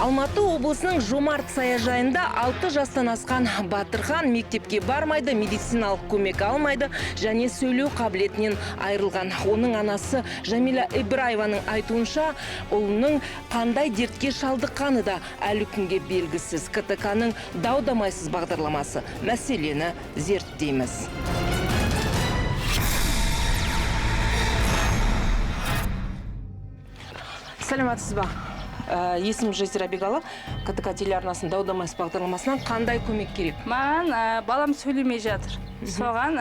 Алматы облысының Жомарт саяжайында 6 жастан асқан Батырхан мектепке бармайды, медициналық көмек алмайды, және сөйлеу қабілетінен айырылған. Оның анасы Жамиля Ибраеваның айтуынша, ұлының қандай дертке шалдыққаны да әлі күнге белгісіз. КТК-ның дау-дамайсыз бағдарламасы мәселені зерттейміз. Сәлеметсіз ба? Есімім Жазира Бегалы, КТК телеарнасының дау-дамайсыз бағдарламасынан қандай көмек керек? Маған балам сөйлемей жатыр. Соған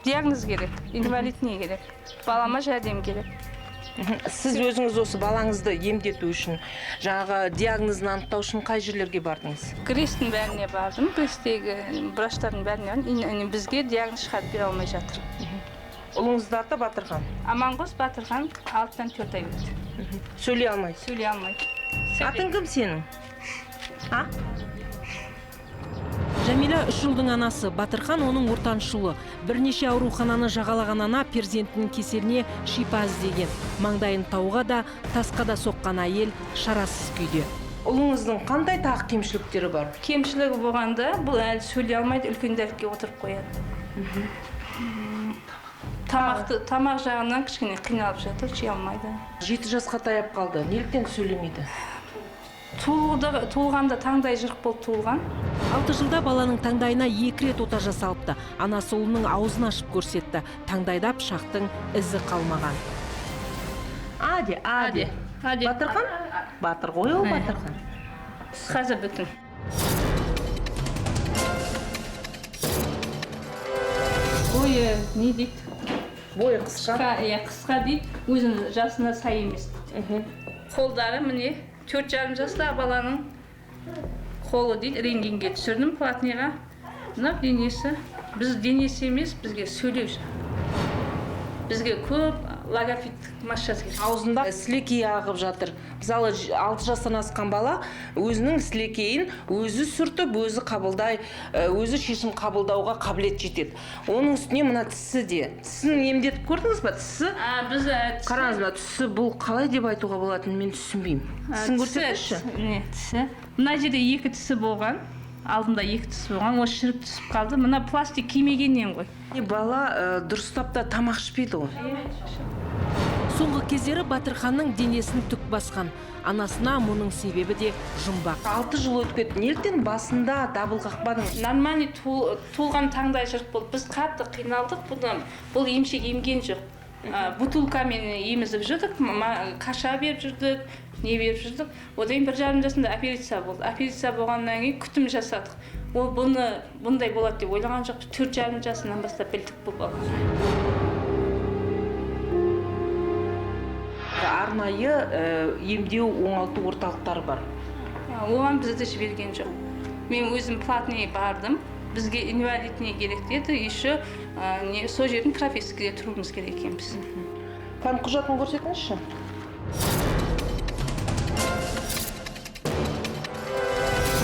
диагноз керек, инвалидный керек. Балама жәрдем керек. Сіз өзіңіз осы балаңызды емдету үшін, жаңағы диагнозын анықтау үшін қай жерлерге бардыңыз? Крестің бәріне бардым, кресттегі врачтардың бәріне бардым. Бізге диагноз шығарып бере алмай жатыр. Ұлыңыздың аты Батырхан? Аманғос Батырхан 6-тан 4 ай өтті. Сөйлей алмайды? Сөйлей алмайды. Атың кім сенің? Жамиля 3 жылдың анасы. Батырхан оның ортаншы ұлы. Бірнеше аурухананы жағалаған ана перзентінің кеселіне шипа іздеген. Маңдайын тауға да, тасқа да соққан әйел шарасыз күйде. Ұлыңыздың қандай тағы кемшіліктері бар? Кемшілігі болғанда, бұл әлі сөйлей алмайды, үлкен дәлікке отырып қояды. Тамақ жағынан кішкене қиналып жатыр, жей алмайды. 7 жасқа таяп қалды. Неліктен сөйлемейді? Туылғанда таңдай жырық болып туылған. 6 жылда баланың таңдайына 2 рет ота жасалыпты. Анасы ұлының аузын ашып көрсетті. Таңдайда пышақтың ізі қалмаған. Аде. Батырхан? Батыр ғой ол, Батырхан. Қазір бүтін. Бойы не дейді? Бойы қысқа? Қысқа дейді, өзінің жасына сай емес. Қолдары міне 4,5 жаста баланың қолы дейді, рентгенге түсірдім платныйға. Мына денесі, біз денесі емес, бізге сөйлеуші. Бізге көп логопед машинасы керек. Аузында сілекей ағып жатыр. Мысалы 6 жастан асқан бала өзінің сілекейін өзі сүртіп, өзі қабылдай, өзі шешім қабылдауға қабілет жетеді. Оның үстіне мына тісі де. Тісін емдетіп көрдіңіз ба? Тісі? Қараңыз ба, тісі бұл қалай деп айтуға болатынын мен түсінбеймін. Тісін көрсетіңізші? Тісі. Мына жерде 2 тісі болған. Алдында 2 тісі болған, ол шіріп түсіп қалды. Мына пластик кимегеннен ғой. Бала дұрыстап та тамақ ішпейді ғой. Соңғы кездері Батырханның денесін түк басқан. Анасына мұның себебі де жұмбақ. 6 жыл өтіп кетті. Неліктен басында дабыл қақпадыңыз? Нормальный туылған таңдай жырық болды. Біз қатты қиналдық. Бұл емшек емген жоқ. Бутылкамен емізіп жүрдік, қаша беріп жүрдік, не беріп жүрдік. Одан 1,5 жасында операция болды. Операция болғаннан кейін күтім жасадық. Ол бұндай болады деп ойлаған жоқ. 4,5 жасынан бастап білдік бұл бала. Арнайы емдеу оңалту орталықтары бар. Оған бізді жіберген жоқ. Мен өзім платный бардым. Бізге инвалидный керек деді. Еще сол жердің профессорге тұруымыз керек екенбіз. Қан құжатын көрсетіңізші.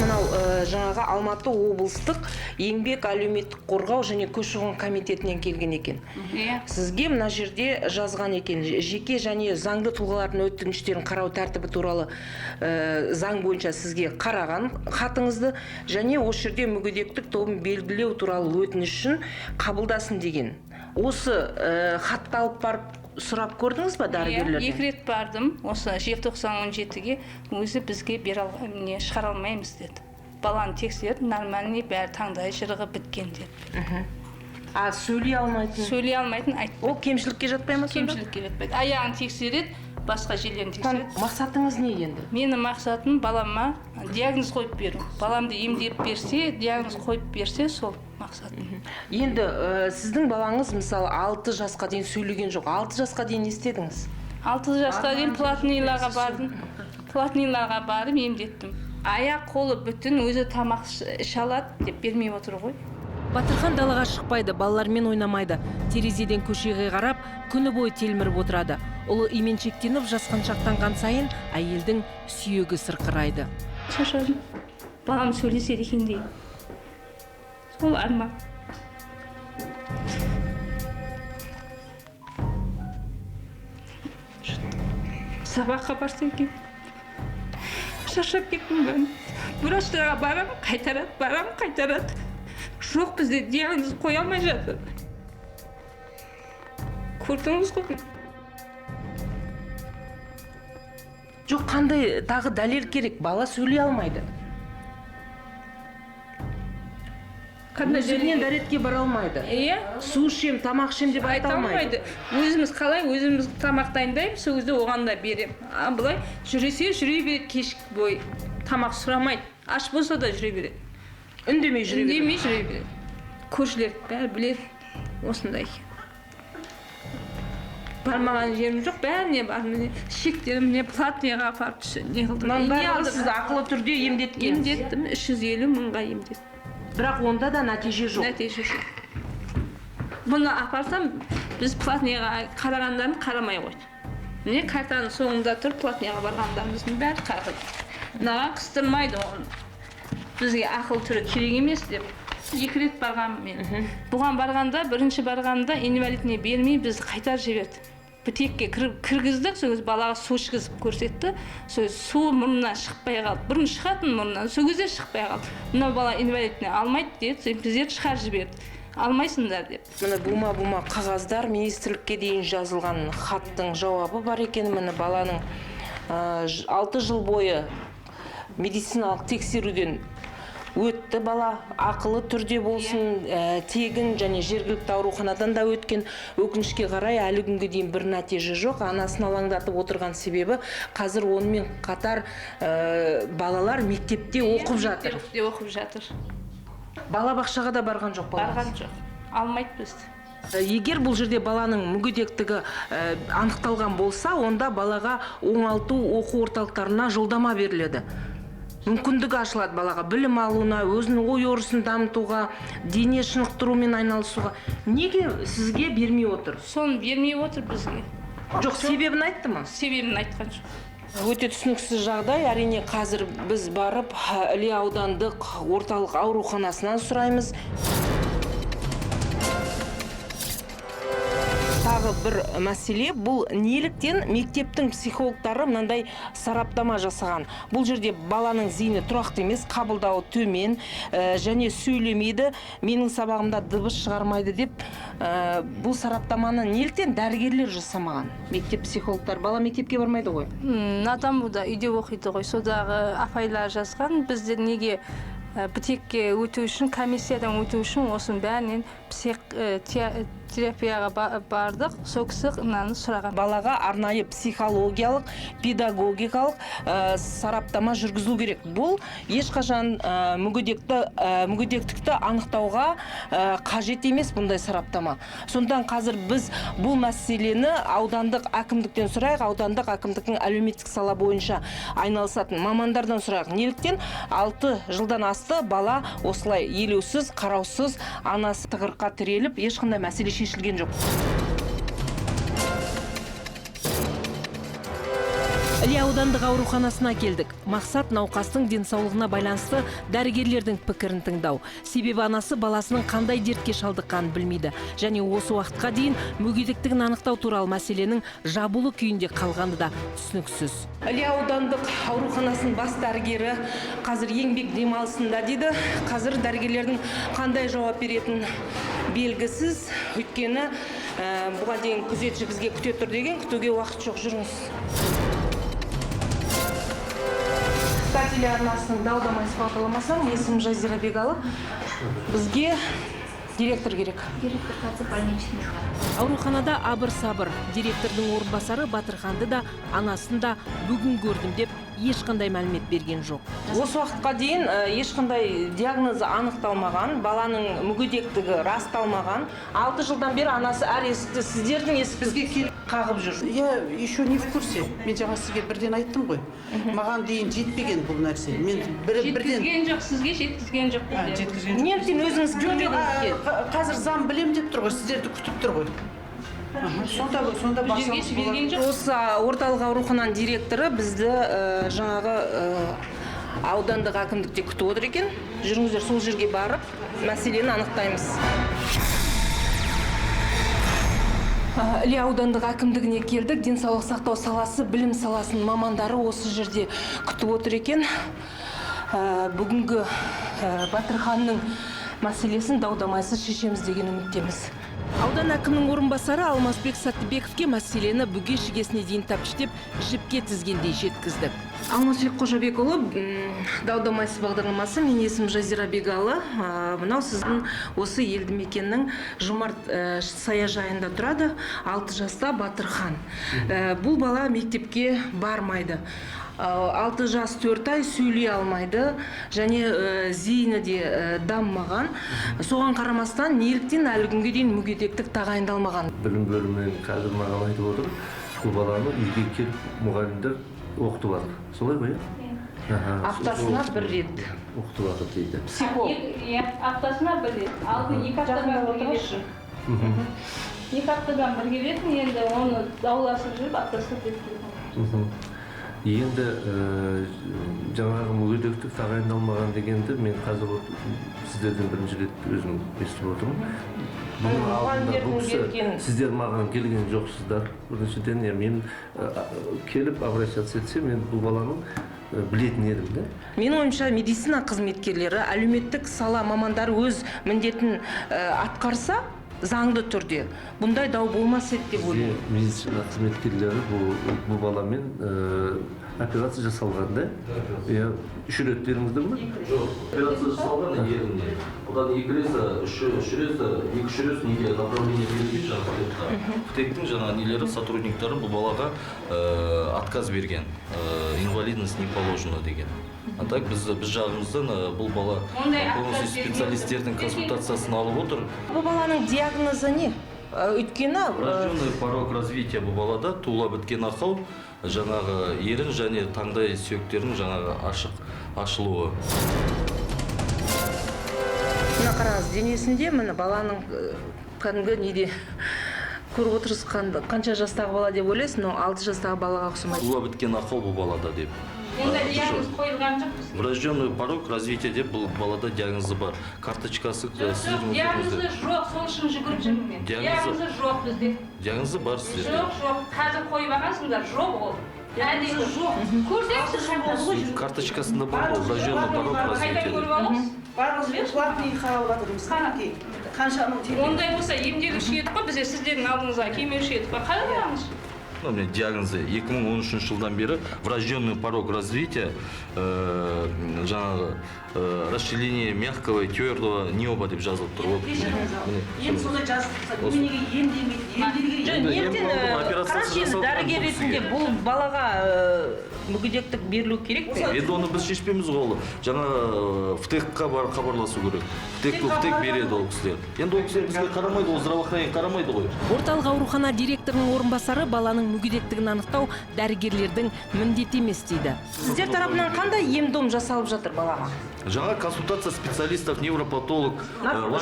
Мынау жаңағы Алматы облыстық еңбек әлеуметтік қорғау және көші-қон комитетінен келген екен. Сізге мына жерде жазған екен, жеке және заңды тұлғалардың өтініштерін қарау тәртібі туралы заң бойынша сізге қараған хатыңызды және осы жерде мүгедектік тобын белгілеу туралы өтінішін қабылдасын деген. Осы хатты алып барып сұрап көрдіңіз ба дәрігерлерден? 2 рет бардым. Осы желтоқсан 17-ге өзі бізге шығара алмаймыз деді. Баланы тексеріп, нормальный бәрі таңдай жырығы біткен деді. Сөйлей алмайтын? Сөйлей алмайтын айтпайды. Ол кемшілікке жатпай ма сонда? Кемшілікке жатпайды. Аяғын тексереді, басқа жерлерін тексереді. Мақсатыңыз не енді? Менің мақсатым балама диагноз қойып беру. Баламды емдеп берсе, диагноз қойып берсе, сол мақсатым. Енді сіздің балаңыз мысалы 6 жасқа дейін сөйлеген жоқ. 6 жасқа дейін не істедіңіз? 6 жасқа дейін платныйларға бардым. Платныйларға барып емдеттім. Аяқ қолы бүтін, өзі тамақ іше алады деп бермей отыр ғой. Батырхан далаға шықпайды, балалармен ойнамайды. Терезеден көшеге қарап, күні бойы телміріп отырады. Ұлы именшектеніп жасқаншақтанған сайын әйелдің сүйегі сырқырайды. Шашадым. Балам сөйлеседі екен деймін. Сол арман. сабаққа барса екен. шаршап кеттім мен. Врачтарға барамын, қайтарады. Жоқ, бізде диагноз қоя алмай жатыр. Көрдіңіз ғой? Жоқ, қандай тағы дәлел керек? Бала сөйлей алмайды. Өзінен дәретке бара алмайды. Су ішем, тамақ ішем деп айта алмайды. Өзіміз қалай, өзіміз тамақ дайындаймыз, сол кезде оған да берем. Бұлай жүре береді кешкі бойы. Тамақ сұрамайды. Аш болса да жүре береді. Үндемей жүре береді. Көршілер бәрі біледі осындай. Бармаған жерім жоқ, бәріне бар. Шектерімне платныйға апарып түсі. Сіз ақылы түрде емдеткен? Емдеттім, 350 мыңға емдеттім. Бірақ онда да нәтиже жоқ. Бұны апарсам, біз платныйға қарағандарын қарамай қойды. Міне картаның соңында тұр, платныйға барғандарымыздың бәрі қарайды. Мынаған қыстырмайды оны. Бізге ақыл түрі керек емес деп. 2 рет барғанмын мен. Бұған барғанда, бірінші барғанда инвалидіне бермей бізді қайтар жіберді. Бітекке кіргіздік, сол кезде балаға су ішкізіп көрсетті. Су мұрнынан шықпай қалды. Бұрын шығатын мұрнынан, сол кезде шықпай қалды. Мына бала инвалидіне алмайды деді, біздерді шығар жіберді. Алмайсыңдар деп. Міне бума қағаздар министрлікке дейін жазылған хаттың жауабы бар екен. Міне баланың 6 жыл бойы медициналық тексеруден өтті бала, ақылы түрде болсын, тегін және жергілікті ауруханадан да өткен. Өкінішке қарай әлі күнге дейін бір нәтиже жоқ. Анасын алаңдатып отырған себебі қазір онымен қатар балалар мектепте оқып жатыр. Балабақшаға да барған жоқ бала? Барған жоқ. Алмайды бізді. Егер бұл жерде баланың мүгедектігі анықталған болса, онда балаға оңалту оқу орталықтарына жолдама беріледі. Мүмкіндігі ашылады балаға білім алуына, өзінің ой өрісін дамытуға, дене шынықтырумен айналысуға. Неге сізге бермей отыр? Соны бермей отыр бізге. Жоқ, себебін айтты ма? Себебін айтқан жоқ. Өте түсініксіз жағдай. Әрине қазір біз барып Іле аудандық орталық ауруханасынан сұраймыз. Тағы бір мәселе, бұл неліктен мектептің психологтары мынандай сараптама жасаған. Бұл жерде баланың зейіні тұрақты емес, қабылдауы төмен және сөйлемейді, менің сабағымда дыбыс шығармайды деп бұл сараптаманы неліктен дәрігерлер жасамаған? Мектеп психологтар, бала мектепке бармайды ғой? Надан бұда үйде оқиды ғой, содағы апайлар жазған. Біздер неге бітекке өту үшін, комиссиядан өту үшін осының бәрінен терапияға бардық, сол кісі мынаны сұраған. Балаға арнайы психологиялық, педагогикалық сараптама жүргізу керек. Бұл ешқашан мүгедектікті анықтауға қажет емес бұндай сараптама. Сондықтан қазір біз бұл мәселені аудандық әкімдіктен сұрайық, аудандық әкімдіктің әлеуметтік сала бойынша айналысатын мамандардан сұрайық. Неліктен 6 жылдан асты бала осылай елеусіз, қараусыз, анасы тығырыққа тіреліп, ешқандай мәселе шешілген жоқ. Іле аудандық ауруханасына келдік. Мақсат науқастың денсаулығына байланысты дәрігерлердің пікірін тыңдау. Себебі анасы баласының қандай дертке шалдыққанын білмейді. Және осы уақытқа дейін мүгедектігін анықтау туралы мәселенің жабулы күйінде қалғаны да түсініксіз. Іле аудандық ауруханасының бас дәрігері қазір еңбек демалысында дейді. Қазір дәрігерлердің қандай жауап беретін белгісіз. Өйткені бұған дейін күзетші бізге күте тұр деген, күтуге уақыт жоқ, жүріңіз. Телеарнасының Далдамайсыз бағдарламасының есімім Жазира Бегалы. Бізге директор керек. Директор қазір больничный. Ауруханада абыр-сабыр. Директордың орынбасары Батырханды да, анасын да бүгін көрдім деп ешқандай мәлімет берген жоқ. Осы уақытқа дейін ешқандай диагнозы анықталмаған, баланың мүгедектігі расталмаған. 6 жылдан бері анасы әр есікті сіздердің есігіңізге келіп қағып жүр. Я еще не в курсе. Мен жаңа сізге бірден айттым ғой. Маған дейін жетпеген бұл нәрсе. Мен бірден жеткізген жоқ, сізге жеткізген жоқ. жеткізген жоқ. Неліктен өзіңіз көрмедіңіз? Қазір зам білем деп тұр ғой, сіздерді күтіп тұр ғой. Сонда басамыз болады. Осы орталық аурухананың директоры бізді жаңағы аудандық әкімдікте күтіп отыр екен. Жүріңіздер сол жерге барып мәселені анықтаймыз. Іле аудандық әкімдігіне келдік. Денсаулық сақтау саласы, білім саласының мамандары осы жерде күтіп отыр екен. Бүгінгі Батырханның мәселесін дау-дамайсыз шешеміз деген үміттеміз. Аудан әкімнің орынбасары Алмасбек Саттыбековке мәселені бүге-шігесіне дейін тәптіштеп, жіпке тізгендей жеткіздік. Алмасбек Қожабекұлы, дау-дамайсыз бағдарламасы, мен есім Жазира Бегалы. Мынау сіздің осы елді мекеннің Жұмарт саяжайында тұрады, 6 жаста Батырхан. Бұл бала мектепке бармайды. 6 жас 4 ай сөйлей алмайды, және зейіні де даммаған. Соған қарамастан неліктен әлі күнге дейін мүгедектік тағайындалмаған. Білім бөлімінен қазір маған айтып отыр, бұл баланы үйге келіп мұғалімдер оқытып алды. Солай ғой? Аптасына бір рет оқытып алды дейді. Аптасына бір рет. Алды 2 аптадан бірге берші. 2 аптадан бірге берші, енді оны дауласып жүріп аптасына берші. Енді жаңағы мүгедектік тағайындалмаған дегенді мен қазір сіздерден бірінші рет өзім естіп отырмын. Бұның алдында бұл кісі сіздер маған келген жоқсыздар. Біріншіден мен келіп обращаться етсем, мен бұл баланың білетін едім де. Менің ойымша медицина қызметкерлері, әлеуметтік сала мамандары өз міндетін атқарса, заңды түрде бұндай дау болмас еді деп ойлаймын. Медицина қызметкерлері бұл баламен операция жасалған да? 3 рет дедіңіздер ме? Жоқ, операция жасалған елінде. Одан 2 рет неге направление берілген жаңағы птектің жаңағы нелері, сотрудниктары бұл балаға отказ берген. Инвалидность не положено деген. А так біз жағымыздан бұл бала полностью специалистердің консультациясын алып отыр. Бұл баланың диагнозы не? Өйткені Врожденный порог развития бұл балада туыла біткен ақау, жаңағы ерін және таңдай сүйектерінің жаңағы ашылуы. мына қараңыз, денесінде міне баланың кәдімгі неде көріп отырсыз, қанша жастағы бала деп ойлайсыз, но 6 жастағы балаға ұқсамайды. Туыла біткен ақау бұл балада деп. Онда диагноз қойылған жоқ. Врожденный порог развития деп бұл балада диагнозы бар. Карточкасы Диагнозы жоқ, сол үшін жүгіріп жүрмін мен. Диагнозы жоқ бізде. Диагнозы бар сіздерде. Жоқ, қазір қойып алғансыңдар, жоқ ол. Әдейі жоқ. Көрсеңіз картасы. Карточкасында бар ол врожденный порог развития. Қайда көріп аласыз? Барыңыз, платный қарап жатырмыз. Қаншаның теңге? Ондай болса емделуші едік қой, бізде сіздердің алдыңызға келмеуші едік қой. Қалай барамыз? Диагнозы 2013 жылдан бері врожденный порог развития, жаңағы расширение мягкого и твердого неба деп жазылып тұр. Ем сондай жазылса, неге емдемейді? Дәрігер ретінде бұл балаға мүгедектік берілу керек пе? Енді оны біз шешпейміз ғой. Жаңа ВТЭК-қа хабарласу керек. ВТЭК береді ол кісілер. Енді ол кісілер бізге қарамайды, ол здравоохранение қарамайды ғой. Орталық аурухана директорының орынбасары баланың мүгедектігін анықтау дәрігерлердің міндеті емес дейді. Сіздер тарапынан қандай ем-дом жасалып жатыр балаға? Жаңа консультация специалистов, невропатолог.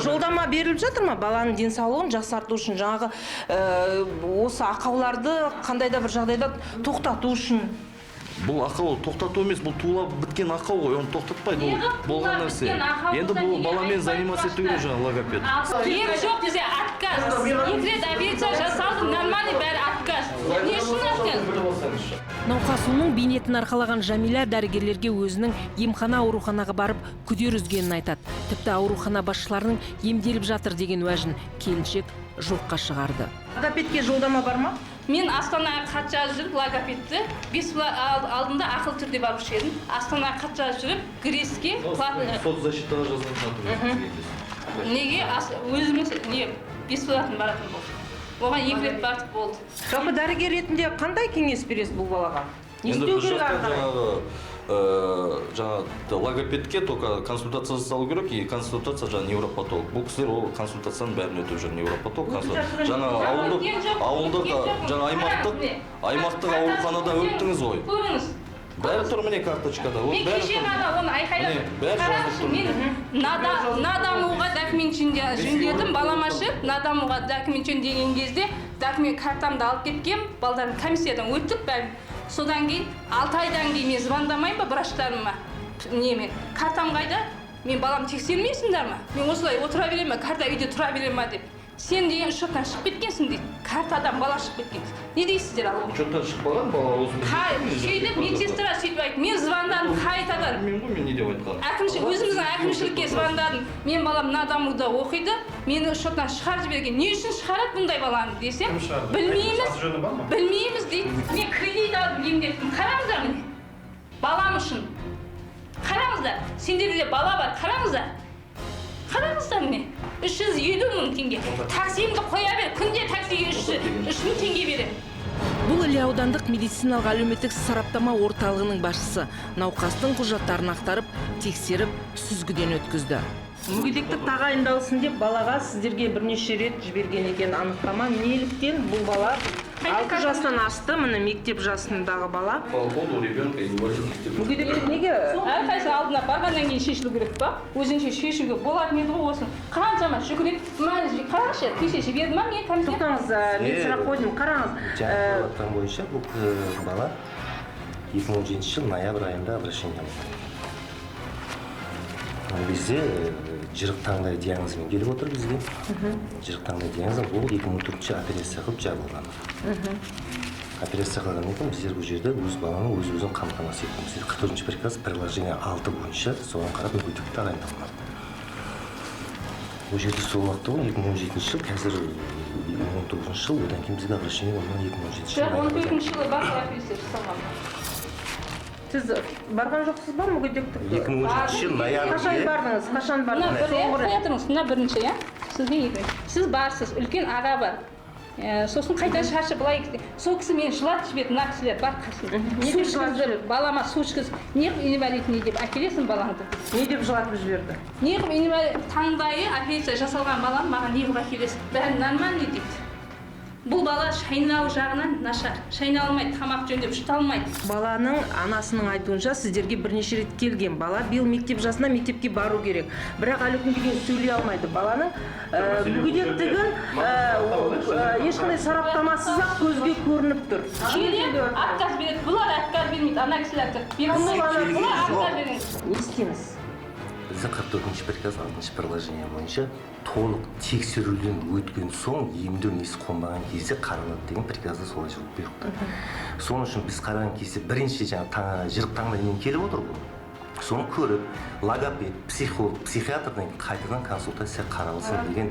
Жолдама беріліп жатыр ма баланың денсаулығын жақсарту үшін, жаңағы осы ақауларды қандай да бір жағдайда тоқтату үшін? Бұл ақау тоқтату емес, бұл туыла біткен ақау ғой, оны тоқтатпайды, ол болған нәрсе. Енді бұл баламен заниматься ету керек жаңа логопед. Ем жоқ бізде отказ. 2 рет операция жасалды, нормальный бәрі отказ. Не үшін отказ? Науқасының бейнетін арқалаған Жамиля дәрігерлерге өзінің емхана ауруханаға барып күдер үзгенін айтады. Тіпті аурухана басшыларының емделіп жатыр деген уәжін келіншек жоққа шығарды. Логопедке жолдама бар ма? Мен Астанаға хат жазып жүріп, логопедті 5 алдында ақыл түрде барып едім. Астанаға хат жазып жүріп, Греске Соцзащитаға жазған неге өзіміз 5 платын баратын болды. Оған 2 рет бартып болды. Жалпы дәрігер ретінде қандай кеңес бересіз бұл балаға? Не енді істеу біз керек ары жақтан қарай? жаңағы логопедке только консультация жасалу керек, и консультация жаңағы невропатолог. Бұл кісілер ол консультацияның бәрін өтіп жүр, невропатолог. Жаңағы ауылдық, жаңағы аймақтық ауруханада өттіңіз ғой. Көріңіз. Бәрі тұр міне карточкада. Мен кеше ғана оны айқайлап қарашы, мен надамуға документ жөндедім, баламашы надамуға документ жөндеген кезде документ картамды алып кеткем, балдарын комиссиядан өттік бәрін. Содан кейін 6 айдан кейін мен звондамайын ба врачтарыма? Немен? Картам қайда? Мен балам тексермейсіңдер ме? Мен осылай отыра берем ме? Карта үйде тұра берем ме деп. сен деген учеттан шығып кеткенсің дейді. Картадан бала шығып кеткен. Не дейсіздер ал? Учеттан шықпаған бала осы. Сөйтіп медсестра сөйтіп айтты. Мен звондадым қайтадан. Мен ғой, мен не деп айтқаным? Өзіміздің әкімшілікке звондадым. Мен балам Надамуда оқиды. Мені учеттан шығарып жіберген. Не үшін шығарады бұндай баланы десем? Білмейміз дейді. Мен кредит алдым емдеттім. Қараңыздар міне. Балам үшін. Қараңыздар. Сендерде бала бар. Қараңыздар. Қараңыздар міне. 350 мың теңге. Таксимді қоя бер. Күнде таксиге 3 мың теңге беремін. Бұл Іле аудандық медициналық әлеуметтік сараптама орталығының басшысы науқастың құжаттарын ақтарып, тексеріп, сүзгіден өткізді. Мүгедектік тағайындалсын деп балаға сіздерге бірнеше рет жіберген екен анықтама. Неліктен бұл бала 6 жастан асты, міне мектеп жасындағы бала. Мүгедектік неге? Әрқайсы алдына барғаннан кейін шешілу керек па? Өзінше шешуге болатын еді ғой осыны. Қаншама жүгіріп, қараңызшы, кеше жіберді ма мен комитет? Тоқтаңыз, мен сұрақ қойдым, қараңыз. Жаңа бойынша бұл бала 2017 жыл ноябрь айында обращение болды. Бізде жырық таңдай диагнозымен келіп отыр бізге. Жырық таңдай диагнозы бұл 2004 операция қылып жабылған. Операция қылған екен біздер бұл жерде өз баланың өзін қамтамасыз етеміз. 44 приказ приложение 6 бойынша соған қарап мүгедектік тағайындалған. Бұл жерде сол уақытта 2017 жыл, қазір 2019 жыл, одан кейін бізге обращение болған 2017 жыл. 14 жылы бар операция жасалған. Сіз барған жоқсыз ба мүгедектік? 2017 жыл ноябрьде. Қашан бардыңыз? Қашан бардыңыз? Қоя тұрыңыз, мына бірінші, иә? Сізге екі. Сіз барсыз, үлкен аға бар. Сосын қайта шаршы былай сол кісі мені жылатып жіберді, мына кісілер бар қасында. Су ішкізді, балама су ішкіз. Неғып инвалид не деп әкелесің балаңды? Не деп жылатып жіберді? Неғып инвалид таңдайы операция жасалған баланы маған неғып әкелесің? Бәрі нормальный дейді. Бұл бала шайнау жағынан нашар. Шайнай алмайды, тамақ жөндеп жұта алмайды. Баланың анасының айтуынша сіздерге бірнеше рет келген. Бала биыл мектеп жасына мектепке бару керек. Бірақ әлі күнге дейін сөйлей алмайды. Баланың мүгедектігін ешқандай сараптамасыз-ақ көзге көрініп тұр. Келе отказ береді. Бұлар отказ бермейді. Ана кісілер отказ береді. Не істейміз? Бізде 44 приказ 6 приложение бойынша толық тексеруден өткен соң емдеу несі қонбаған кезде қаралады деген приказда солай жүріп бұйықты. Соның үшін біз қараған кезде бірінші жырық таңдаймен келіп отыр ғой. Соны көріп, логопед, психолог, психиатрдан қайтадан консультация қаралсын деген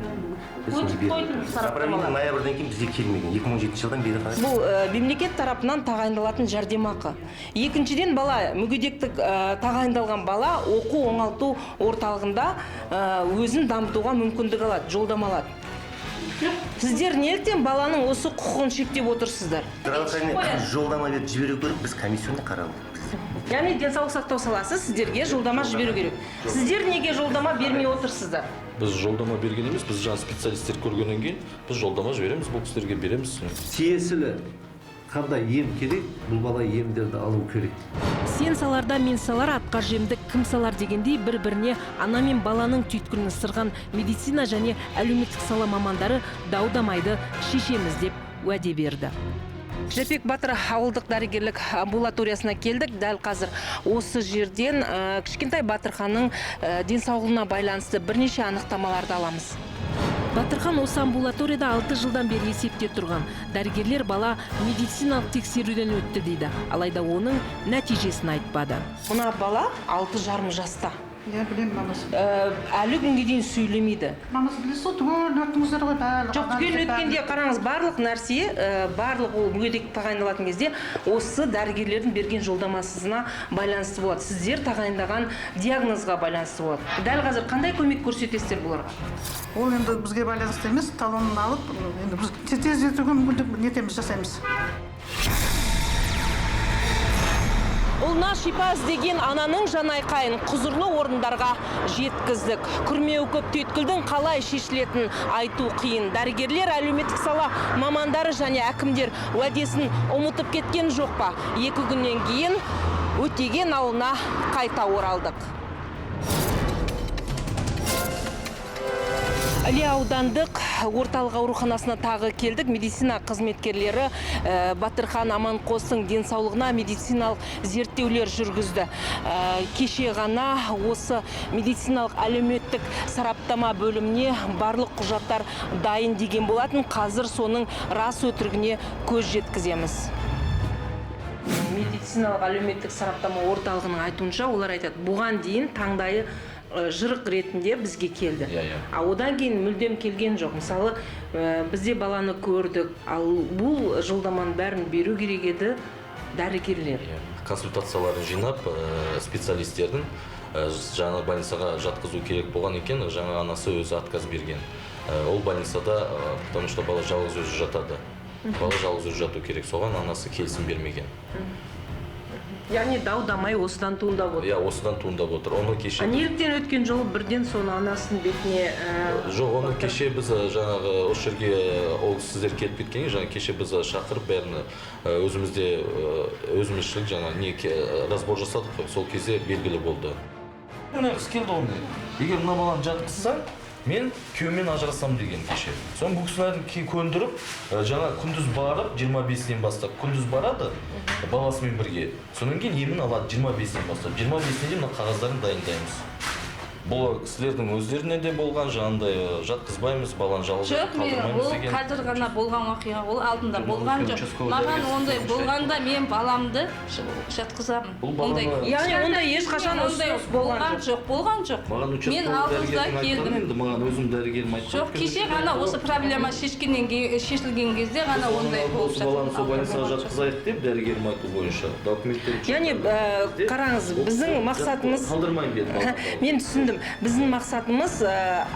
біз не бердік. Направление ноябрьден кейін бізге келмеген. 2017 жылдан бері қарай. Бұл мемлекет тарапынан тағайындалатын жәрдемақы. Екіншіден бала, мүгедектік тағайындалған бала оқу оңалту орталығында өзін дамытуға мүмкіндік алады, жолдама алады. Сіздер неліктен баланың осы құқығын шектеп отырсыздар? Жолдама беріп жіберу керек, біз комиссияны қаралдық. Яғни денсаулық сақтау саласы сіздерге жолдама жіберу керек. Сіздер неге жолдама бермей отырсыздар? Біз жолдама берген емес, біз жаңа специалисттер көргеннен кейін біз жолдама жібереміз, бұл кісілерге береміз. Тиесілі қандай ем керек, бұл бала емдерді алу керек. Сен саларда мен салар, атқа жемді кім салар дегендей бір-біріне ана мен баланың түйткілін сырған медицина және әлеуметтік сала мамандары дау-дамайды шешеміз деп уәде берді. Жапек Батыр ауылдық дәрігерлік амбулаториясына келдік. Дәл қазір осы жерден кішкентай Батырханның денсаулығына байланысты бірнеше анықтамаларды аламыз. Батырхан осы амбулаторияда 6 жылдан бері есепте тұрған. Дәрігерлер бала медициналық тексеруден өтті дейді. Алайда оның нәтижесін айтпады. Мына бала 6,5 жаста. Я білем, мамасы. Әлі күнге дейін сөйлемейді. Мамасы білесі, түгел өттіңіздер ғой бәрі. Жоқ, түгел өткенде қараңыз, барлық нәрсе, барлық ол мүгедектік тағайындалатын кезде осы дәрігерлердің берген жолдамасына байланысты болады. Сіздер тағайындаған диагнозға байланысты болады. Дәл қазір қандай көмек көрсетесіздер бұларға? Ол енді бізге байланысты емес, талонын алып, енді біз тез жетуге мүмкіндік нетеміз, жасаймыз. Ұлына шипа іздеген ананың жанайқайын құзырлы орындарға жеткіздік. Күрмеу көп түйткілдің қалай шешілетін айту қиын. Дәрігерлер, әлеуметтік сала мамандары және әкімдер уәдесін ұмытып кеткен жоқ па? 2 күннен кейін өтеген ауылына қайта оралдық. Іле аудандық орталық ауруханасына тағы келдік. Медицина қызметкерлері Батырхан Аманқостың денсаулығына медициналық зерттеулер жүргізді. Кеше ғана осы медициналық әлеуметтік сараптама бөліміне барлық құжаттар дайын деген болатын. Қазір соның рас өтірігіне көз жеткіземіз. Медициналық әлеуметтік сараптама орталығының айтуынша, олар айтады, бұған дейін таңдайы жырық ретінде бізге келді. А одан кейін мүлдем келген жоқ. Мысалы, бізде баланы көрдік, ал бұл жолдаманың бәрін беру керек еді дәрігерлер. Консультацияларын жинап, специалистердің жаңа больницаға жатқызу керек болған екен, жаңа анасы өзі отказ берген. Ол больницада, потому что бала жалғыз өзі жатады. Бала жалғыз өзі жату керек, соған анасы келісім бермеген. Яғни дау-дамай осыдан туындап отыр. Осыдан туындап отыр. Оны кеше... Неліктен өткен жолы бірден соны анасының бетіне... Жоқ, оны кеше біз жаңағы осы жерге сіздер келіп кеткенге, жаңа кеше біз шақырып бәрін өзімізшілік жаңа разбор жасадық, сол кезде белгілі болды. Мына қыз келді оны. Егер мына баланы жатқызсаң, мен күйеумен ажырасам деген кеше. Соң бұл кісілерді көндіріп, жаңа күндіз барып, 25-ден бастап күндіз барады, баласымен бірге. Содан кейін емін алады 25-ден бастап. 25-ден мына қағаздарын дайындаймыз. Бұл кісілердің өздеріне де болған, жаңағындай жатқызбаймыз, баланы жалғыз қалдырмаймыз деген. Жоқ, қазір ғана болған оқиға, ол алдында болған жоқ. Маған ондай болғанда мен баламды жатқызамын. Яғни ондай ешқашан ұсыныс болған жоқ. Болған жоқ. Мен алдыңызда келдім. Маған өзім дәрігерім айтқан. Жоқ, кеше ғана осы проблема шешілген кезде ғана ондай болып жатыр. Баланы сол больницаға жатқызайық деп дәрігерім айту бойынша документтер. Яғни қараңыз, біздің мақсатымыз... Қалдырмайын деді. Мен түсіндім. Біздің мақсатымыз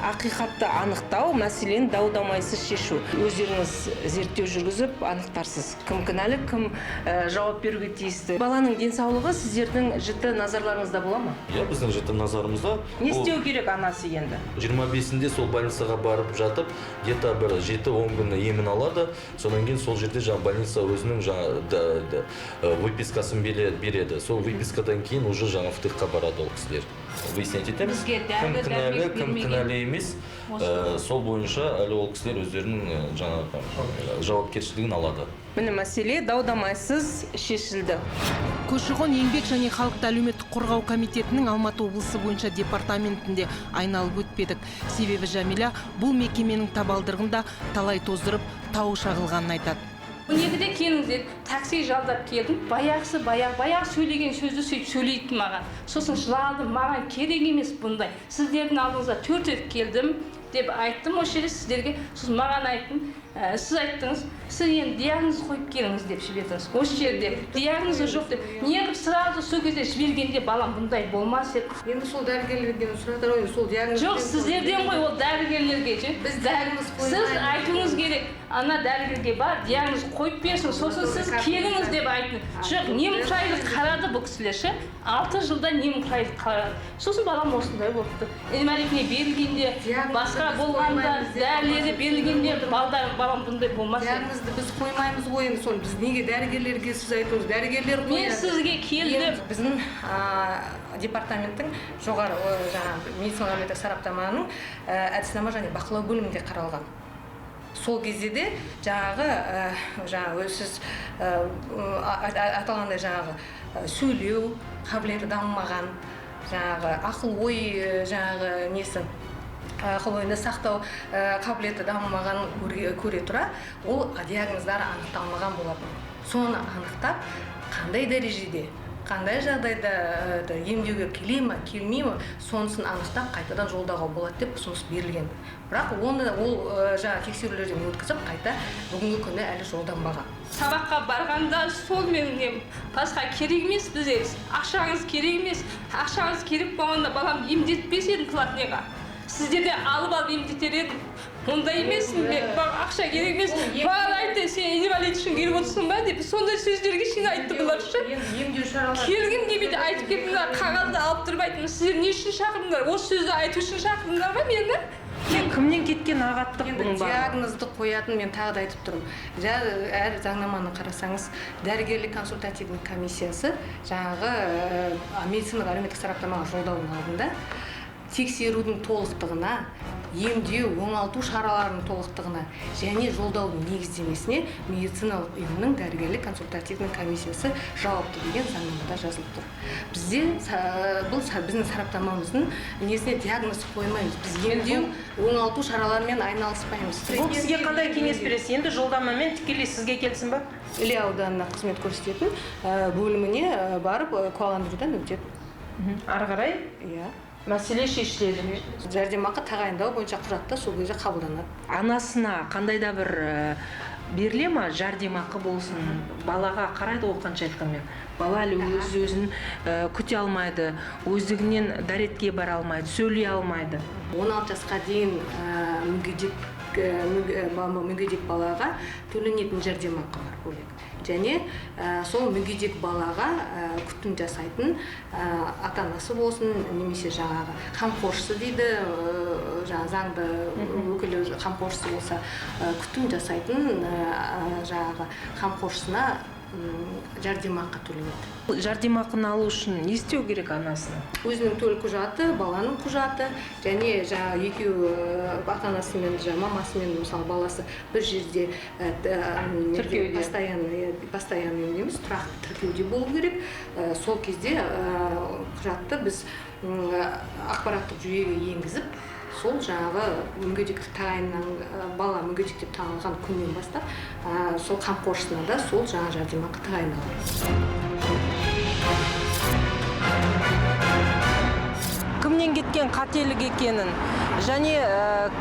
ақиқатты анықтау, мәселені дау-дамайсыз шешу. Өздеріңіз зерттеу жүргізіп, анықтарсыз. Кім кінәлі, кім жауап беруге тиісті. Баланың денсаулығы сіздердің жіті назарларыңызда бола ма? Иә, біздің жіті назарымызда. Не істеу керек анасы енді? 25-інде сол больницаға барып жатып, где-то бір 7-10 күні емін алады. Содан кейін сол жерде больница өзінің выпискасын береді. Сол выпискадан кейін уже ВТХ-қа барады ол кісілер. Выяснять етеміз, кім кінәлі, кім кінәлі емес, сол бойынша әлі ол кісілер өздерінің жауапкершілігін алады. Міне мәселе дау-дамайсыз шешілді. Көші-қон еңбек және халықты әлеуметтік қорғау комитетінің Алматы облысы бойынша департаментінде айналып өтпедік. Себебі Жәмила бұл мекеменің табалдырығында талай тоздырып, тауы шағылғанын айтады. Негізде келіңіздер, такси жалдап келдім, баяғысы сөйлеген сөзді сөйтіп сөйлейтін маған. Сосын жыладым, маған керек емес бұндай. Сіздердің алдыңызда 4 рет келдім деп айттым осы жерде сіздерге. Сосын маған айттым, сіз айттыңыз, сіз енді диагноз қойып келіңіз деп жібердіңіз. Осы жерде диагнозы жоқ деп. Неғып сразу сол кезде жібергенде балам бұндай болмас еді. Енді сол дәрігерлерден сұрақтар ғой, сол диагноз. Жоқ, сіздерден ғой ол дәрігерлерге же. Біз диагноз қоймаймыз. Сіз айтуыңыз керек. Ана дәрігерге бар, диагноз қойып берсін, сосын сіз келіңіз деп айттым. Жоқ, немқұрайлы қарады бұл кісілер ше. 6 жылда немқұрайлы қарады. Сосын балам осындай болыпты. Инвалидіне берілгенде, басқа болғанда, дәрілері берілгенде балам бұндай болмас. Диагнозды біз қоймаймыз ғой, енді соны біз неге дәрігерлерге сіз айтыңыз, дәрігерлер қояды. Мен сізге келдім. Біздің департаменттің жоғары медициналық әлеуметтік сараптаманың әдіснама және бақылау бөлімінде қаралған. Сол кезде де жаңағы сіз аталғандай жаңағы сөйлеу қабілеті дамымаған, жаңағы ақыл-ой жаңағы несі ақыл-ойды сақтау қабілеті дамымаған көре тұра, ол диагноздары анықталмаған болатын. Соны анықтап, қандай дәрежеде, қандай жағдайда емдеуге келе ме, келмей ме, сонысын анықтап қайтадан жолдауға болады деп ұсыныс берілген. Бірақ ол жаңа тексерулерден өткізіп қайта бүгінгі күні әлі жолданбаған. Сабаққа барғанда сол менің басқа керек емес, бізде ақшаңыз керек емес. Ақшаңыз керек болғанда балам емдетпес едім платныйға. Сіздерде алып емдетер едім. Ондай емессің бе? Ақша керек емес. Бала айтты, сен инвалид үшін келіп отырсың ба деп. Сондай сөздерге шын айтты бұлар ше. Келгім келмейді, айтып келіп мына қағазды алып тұрып айттым. Сіздер не үшін шақырдыңдар? Осы сөзді айту үшін шақырдыңдар ма мені? Кімнен кеткен ағаттық бұның бар? Диагнозды қоятын мен тағы да айтып тұрмын. Әр заңнаманы қарасаңыз, дәрігерлік консультативный комиссиясы жаңағы медициналық әлеуметтік сараптамаға жолдаудың алдында тексерудің толықтығына, емдеу оңалту шараларының толықтығына және жолдаудың негіздемесіне медициналық ұйымның дәрігерлік консультативный комиссиясы жауапты деген заңнамада жазылып тұр. Бізде бұл біздің сараптамамыздың несіне диагноз қоймаймыз. Біз емдеу оңалту шараларымен айналыспаймыз. Бұл сізге қандай кеңес бересіз? Енді жолдамамен тікелей сізге келсін ба? Іле ауданына қызмет көрсететін бөліміне барып куәландырудан өтеді. Ары қарай Иә. мәселе шешіледі. Жәрдемақы тағайындау бойынша құжатта сол кезде қабылданады. Анасына қандай да бір беріле ма жәрдемақы болсын, балаға қарайды ғой қанша айтқанмен. Бала әлі өз-өзін күте алмайды, өздігінен дәретке бара алмайды, сөйлей алмайды. 16 жасқа дейін мүгедек балаға төленетін жәрдемақы бар бөлек. Және сол мүгедек балаға күтім жасайтын ата-анасы болсын, немесе жаңағы қамқоршысы дейді, заңды өкілі қамқоршысы болса, күтім жасайтын жаңағы қамқоршысына жәрдемақы төленеді. Жәрдемақыны алу үшін не істеу керек анасына? Өзінің төл құжаты, баланың құжаты және жаңағы екеуі ата-анасымен, мамасымен, мысалы баласы бір жерде постоянный емес, тұрақты тіркеуде болу керек. Сол кезде құжатты біз ақпараттық жүйеге енгізіп, сол жаңағы мүгедектік тағайыннан бала мүгедек деп танылған күннен бастап сол қамқоршысына да сол жаңа жәрдемақы тағайындалады. Кімнен кеткен қателік екенін және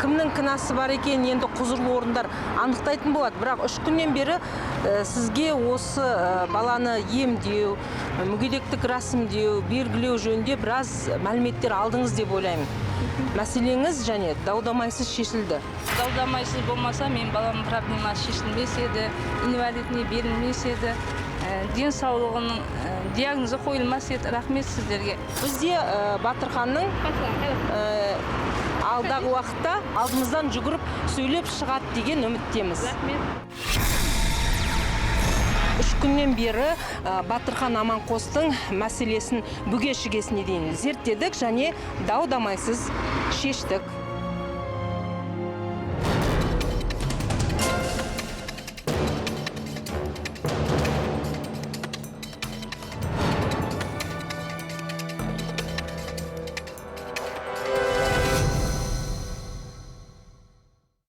кімнің кінәсі бар екенін енді құзырлы орындар анықтайтын болады. Бірақ 3 күннен бері сізге осы баланы емдеу, мүгедектік рәсімдеу, белгілеу жөнінде біраз мәліметтер алдыңыз деп ойлаймын. Мәселеңіз және дау-дамайсыз шешілді. Дау-дамайсыз болмаса, мен баламның проблемасы шешілмес еді, инвалидіне берілмес еді, денсаулығының диагнозы қойылмас еді. Рахмет сіздерге. Бізде Батырханның алдағы уақытта алдымыздан жүгіріп сөйлеп шығады деген үміттеміз. Рахмет. 3 күннен бері Батырхан Аманқостың мәселесін бүге-шігесіне дейін зерттедік және дау-дамайсыз шештік.